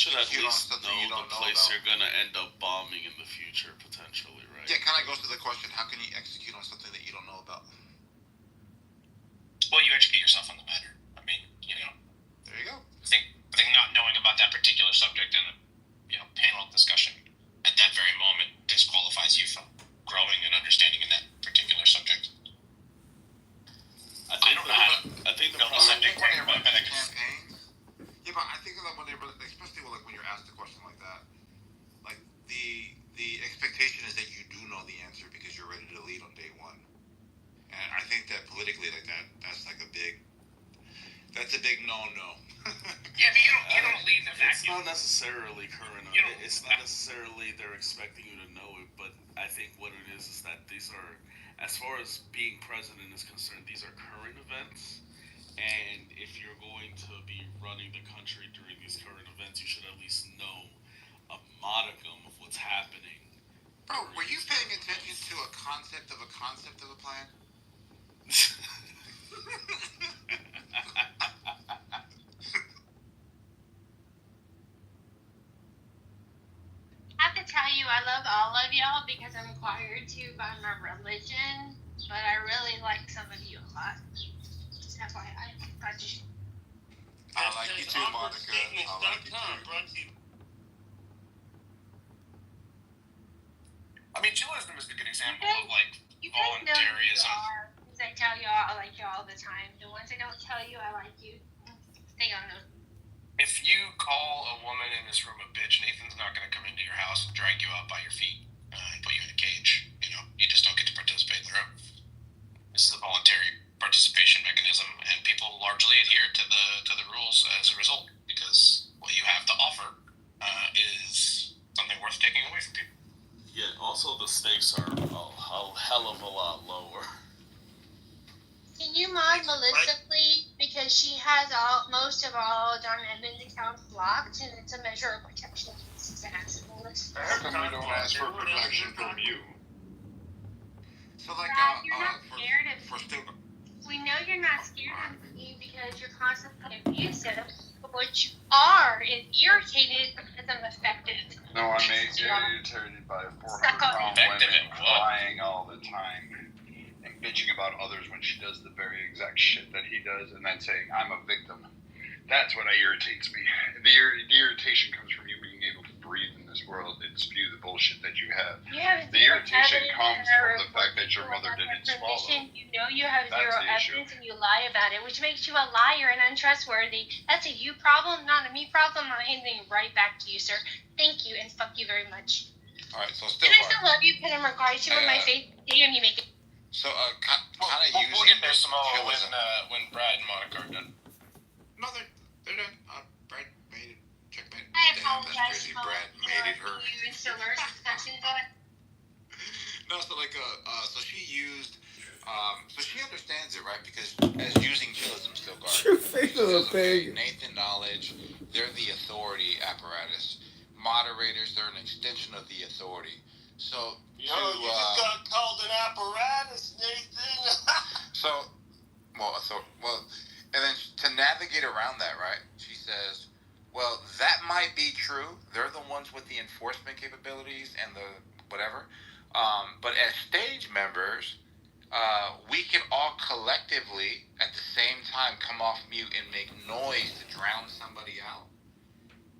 should at least know the place you're gonna end up bombing in the future, potentially, right? Yeah, kind of goes to the question: how can you execute on something that you don't know about? Well, you educate yourself on the matter. I mean, There you go. I think not knowing about that particular subject in a panel discussion at that very moment disqualifies you from growing and understanding in that particular subject. I think the problem. Campaigns. Yeah, but I think that when they, especially when you're asked a question like that, like the expectation is that you do know the answer because you're ready to lead on day one. And I think that politically, that's a big no. Yeah, but you don't lead in a vacuum. It's not necessarily current. It's not necessarily they're expecting you to know it, but I think what it is that these are, as far as being president is concerned, these are current events. And if you're going to be running the country during these current events, you should at least know a modicum of what's happening. Bro, were you paying attention to a concept of a plan? I have to tell you, I love all of y'all because I'm required to by my religion, but I really like some of you a lot. Just FYI. I like you too, Monica. I like you too. I mean, Judaism is a good example of you guys voluntarism. Because I tell y'all I like y'all all the time. The ones I don't tell you I like you, stay on those. If you call a woman in this room a bitch, Nathan's not going to come into your house and drag you out by your feet and put you in a cage. You just don't get to participate in the room. This is a voluntary participation mechanism, and people largely adhere to the rules as a result because what you have to offer is something worth taking away from people. Yeah. Also, the stakes are a hell of a lot lower. Can you mod Melissa, please? Because she has most of all John Edmonds accounts blocked, and it's a measure of protection against his Melissa. How come we don't ask for protection from you? So you're not scared of me. We know you're not scared of me because you're constantly abusive. But what you are is irritated because I'm affected. No, I'm irritated by 400-pound women crying all the time. And bitching about others when she does the very exact shit that he does, and then saying, I'm a victim. That's what irritates me. The irritation comes from you being able to breathe in this world and spew the bullshit that you have. The irritation comes from the fact that your mother didn't swallow. You know you have zero evidence and you lie about it, which makes you a liar and untrustworthy. That's a you problem, not a me problem. I'm handing it right back to you, sir. Thank you, and fuck you very much. Alright, so still. And I still love you, but in regards to my faith, damn, you make it. So, we'll get there, Samoa, when Brad and Monica are done. No, they're done. Brad made it. Checkmate. I Damn, that's apologize. crazy. Brad made it her. No, so she used, so she understands it, right? Because as using chillism still guard. Your face is a pig. Nathan Knowledge, they're the authority apparatus. Moderators, they're an extension of the authority. So, you just got called an apparatus, Nathan. And then to navigate around that, right? She says, well, that might be true. They're the ones with the enforcement capabilities and the whatever. But as stage members, we can all collectively at the same time come off mute and make noise to drown somebody out.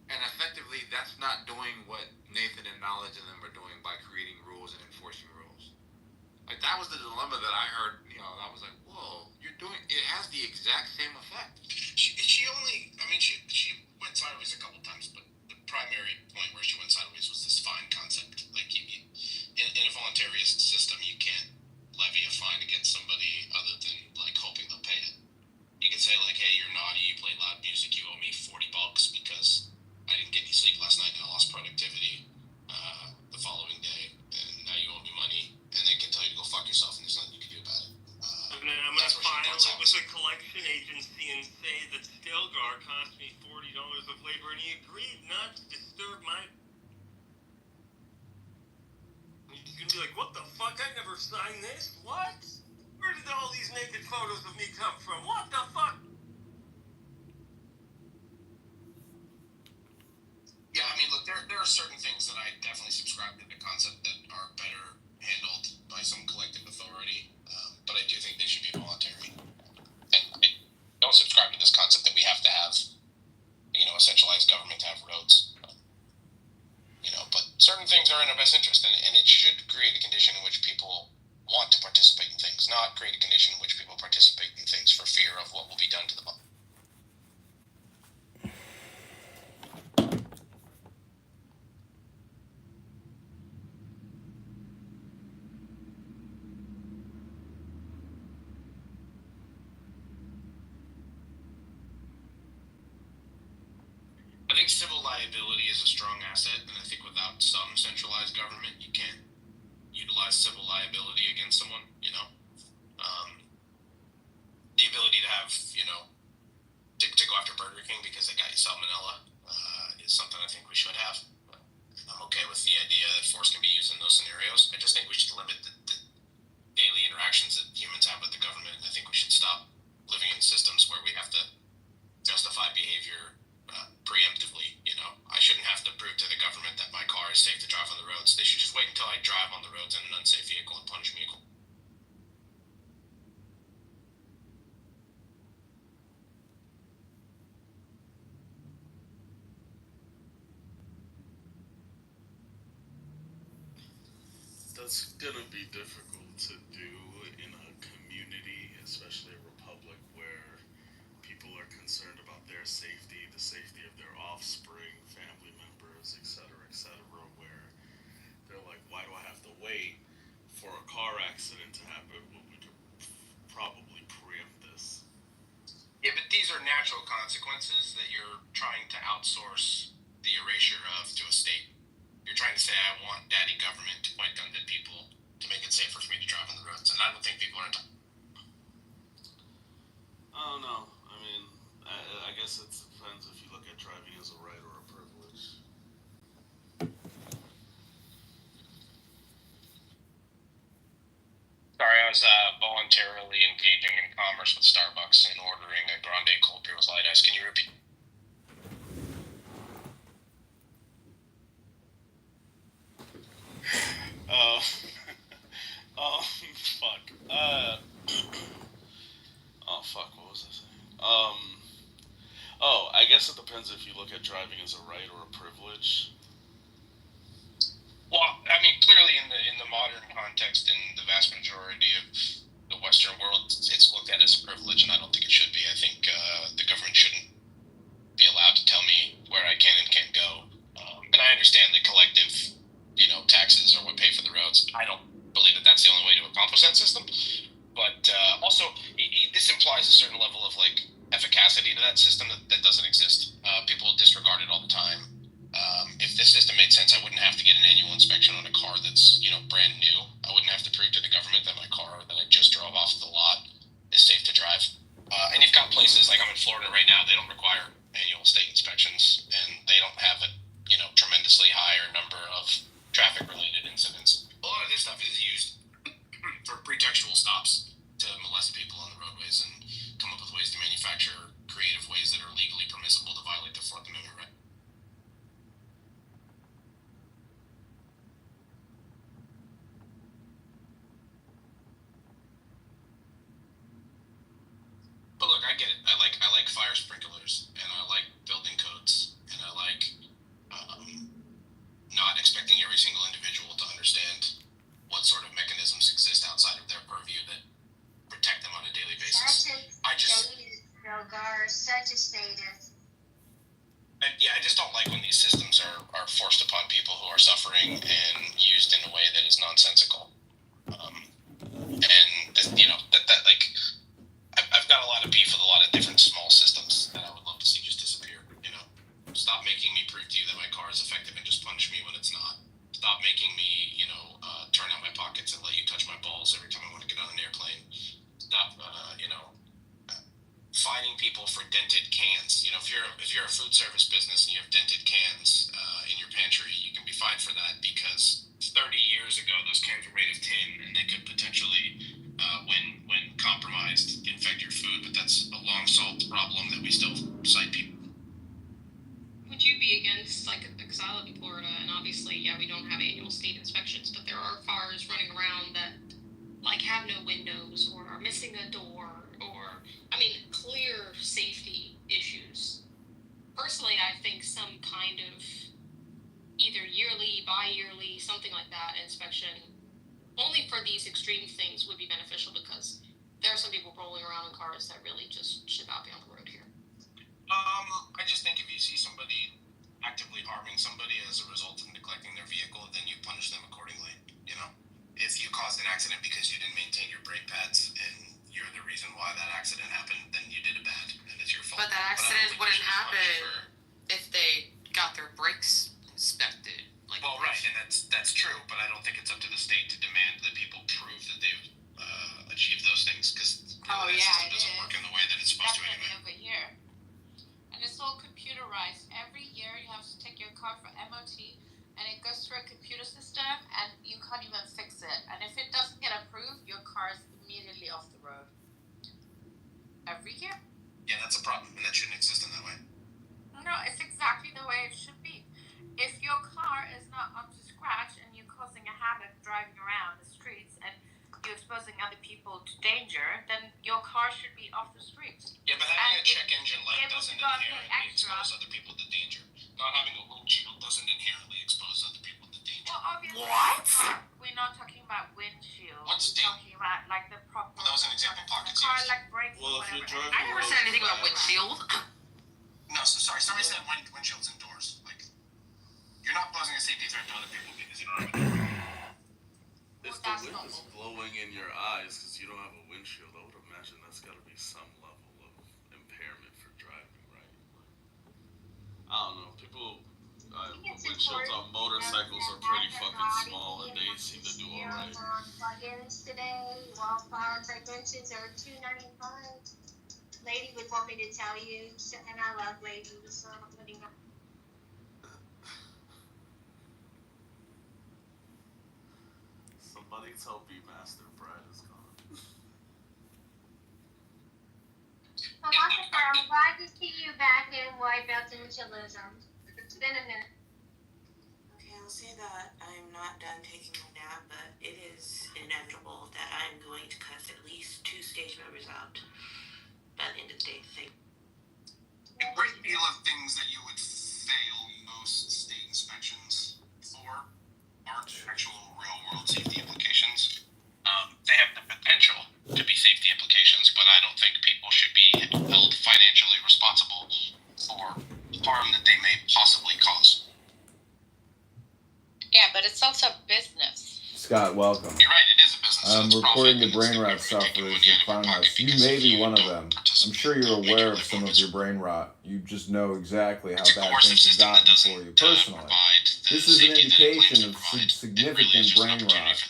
And effectively, that's not doing what Nathan and Knowledge and them are doing by creating rules and enforcing rules. Like, that was the dilemma that I heard, I was like, whoa, it has the exact same effect. She went sideways a couple times, but the primary point where she went sideways was this fine concept. Like, in a voluntarist system, you can't levy a fine against somebody other than, hoping they'll pay it. You can say, hey, you're naughty, you play loud music, you owe me $40 because I didn't get any sleep last night and I lost productivity the following day, and now you owe me money, and they can tell you to go fuck yourself, and there's nothing you can do about it. And then I'm going to file it with a collection agency and say that Stilgar cost me $40 of labor, and he agreed not to disturb my... And he's going to be like, what the fuck? I never signed this. What? Where did all these naked photos of me come from? What the fuck? certain things that I definitely subscribe to the concept that are better handled by some collective authority, but I do think they should be voluntary. And I don't subscribe to this concept that we have to have, a centralized government to have roads. But certain things are in our best interest, and it should create a condition in which people want to participate in things, not create a condition in which people participate in things for fear of what will be done to them. I think civil liability is a strong asset, and I think without some centralized government, you can't utilize civil liability against someone. The ability to have, to go after Burger King because they got you salmonella is something I think we should have. I'm okay with the idea that force can be used in those scenarios. I just think we should limit the daily interactions that humans have with the government. I think we should stop living in systems where we have to justify behavior preemptively. I shouldn't have to prove to the government that my car is safe to drive on the roads. They should just wait until I drive on the roads in an unsafe vehicle and punish me. That's gonna be difficult to do in a community, especially a republic where people are concerned about their safety, the safety of their offspring, family members, etc., where they're like, why do I have to wait for a car accident to happen when we could probably preempt this? Yeah, but these are natural consequences that you're trying to outsource the erasure of to a state. You're trying to say, I want daddy government to point guns at people to make it safer for me to drive on the roads, and I don't think people are entitled. I don't know. I mean, I guess it depends if you look at driving as a right or a privilege. Sorry, I was voluntarily engaging in commerce with Starbucks and ordering a grande cold beer with light ice. Can you repeat? Fuck. Oh, fuck, what was I saying? I guess it depends if you look at driving as a right or a privilege. Well, I mean, clearly in the modern context, in the vast majority of the Western world, it's looked at as a privilege, and I don't think it should be. I think the government shouldn't be allowed to tell me where I can and can't go. And I understand that collective, taxes are what pay for the roads. I don't believe that that's the only way to accomplish that system. But also, this implies a certain level of efficacy to that system that doesn't exist. People disregard it all the time. If this system made sense, I wouldn't have to get an annual inspection on a car that's brand new. I wouldn't have to prove to the government that my car that I just drove off the lot is safe to drive. And you've got places like I'm in Florida right now; they don't require annual state inspections, and they don't have a tremendously higher number of traffic-related incidents. A lot of this stuff is used for pretextual stops to molest people on the roadways and come up with ways to manufacture creative ways that are legally permissible to violate the Fourth Amendment right. But look, I get it. I like fire sprinklers, and I like building codes, and I like not expecting every single individual to understand what sort of mechanisms exist outside of their purview that protect them on a daily basis. I just don't like when these systems are forced upon people who are suffering and used in a way that is nonsensical. I've got a lot of beef with a lot of different small systems that I would love to see just disappear. Stop making me prove to you that my car is effective and just punish me when it's not. Stop making me, turn out my pockets and let you touch my balls every time I want to get on an airplane. Stop, fining people for dented cans. If you're a food service business and you have dented cans in your pantry, you can be fined for that because 30 years ago those cans were made of tin and they could potentially, when compromised, infect your food. But that's a long solved problem that we still cite people. Would you be against, because I live in Florida, and or missing a door, or, I mean, clear safety issues. Personally, I think some kind of either yearly, bi-yearly, something like that inspection, only for these extreme things, would be beneficial, because there are some people rolling around in cars that really just should not be on the road here. I just think if you see somebody actively harming somebody as a result of neglecting their vehicle, then you punish them accordingly. You know, if you caused an accident because you didn't maintain your brake pads and you're the reason why that accident happened, then you did it bad and it's your fault. But that accident wouldn't happen if they got their brakes inspected. Like, well, right, and that's true, but I don't think it's up to the state to demand that people prove that they've achieved those things, because that system doesn't work in the way that it's supposed to anyway. Over here. And it's all computerized. Every year you have to take your car for MOT, and it goes through a computer system, and you can't even fix it. And if it doesn't get approved, your car is immediately off the road. Every year. Yeah, that's a problem, and that shouldn't exist in that way. No, it's exactly the way it should be. If your car is not up to scratch and you're causing a havoc driving around the streets and you're exposing other people to danger, then your car should be off the streets. Yeah, but having a check engine light doesn't inherently expose other people to danger. Not having a windshield doesn't inherently expose other people to danger. Well, obviously, what? We're not talking about windshield. What's we're talking about like the proper. Well, that was an example pockets car used. like brakes. Well, if you're driving, I never said anything about windshield. No, so sorry. Somebody said windshields and doors. Like, you're not posing a safety threat to other people because you don't have a door. If the wind is blowing in your eyes because you don't have a windshield, I would imagine that's got to be some level of impairment for driving, right? I don't know. People, windshields on motorcycles are pretty fucking small, and they seem to do all right. Plugins today, wildflower fragrances are $2.95. Lady would want me to tell you, and I love Lady, so I'm putting up. Somebody tell Beemaster Brad is gone. I'm glad to see you back in Wipeouts and Chillism. It's been a minute. Okay, I'll say that I'm not done taking my nap, but it is inevitable that I'm going to cut at least 2 stage members out by the end of the day. A great deal of things that you would fail most state inspections for aren't actual real-world safety implications. They have the potential to be safety implications, but I don't think people should be held financially responsible for harm that they may possibly cause. Yeah, but it's also business. Scott, welcome. You're right, it is a business. I'm recording the brain rot sufferers at Funhouse. You may be one of them. I'm sure you're aware of some of your brain rot. You just know exactly how bad things have gotten for you personally. This is an indication of significant brain rot.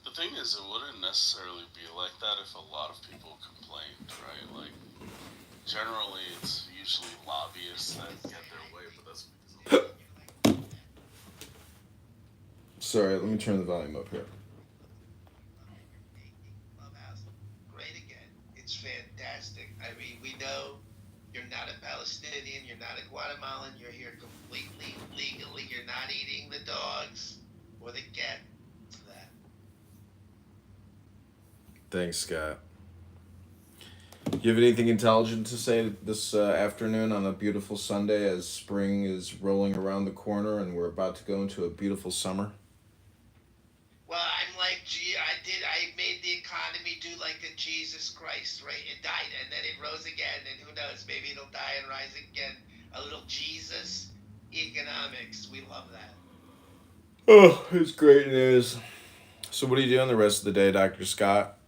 The thing is, it wouldn't necessarily be like that if a lot of people complained, right? Like, generally, it's usually lobbyists that get their way, but that's because of Sorry, let me turn the volume up here. Great again. It's fantastic. I mean, we know you're not a Palestinian, you're not a Guatemalan, you're here completely legally. You're not eating the dogs or the cat for that. Thanks, Scott. Do you have anything intelligent to say this afternoon on a beautiful Sunday as spring is rolling around the corner and we're about to go into a beautiful summer? Well, I'm like, I made the economy do like a Jesus Christ, right? It died and then it rose again, and who knows, maybe it'll die and rise again. A little Jesus economics. We love that. Oh, it's great news. So what are you doing the rest of the day, Dr. Scott?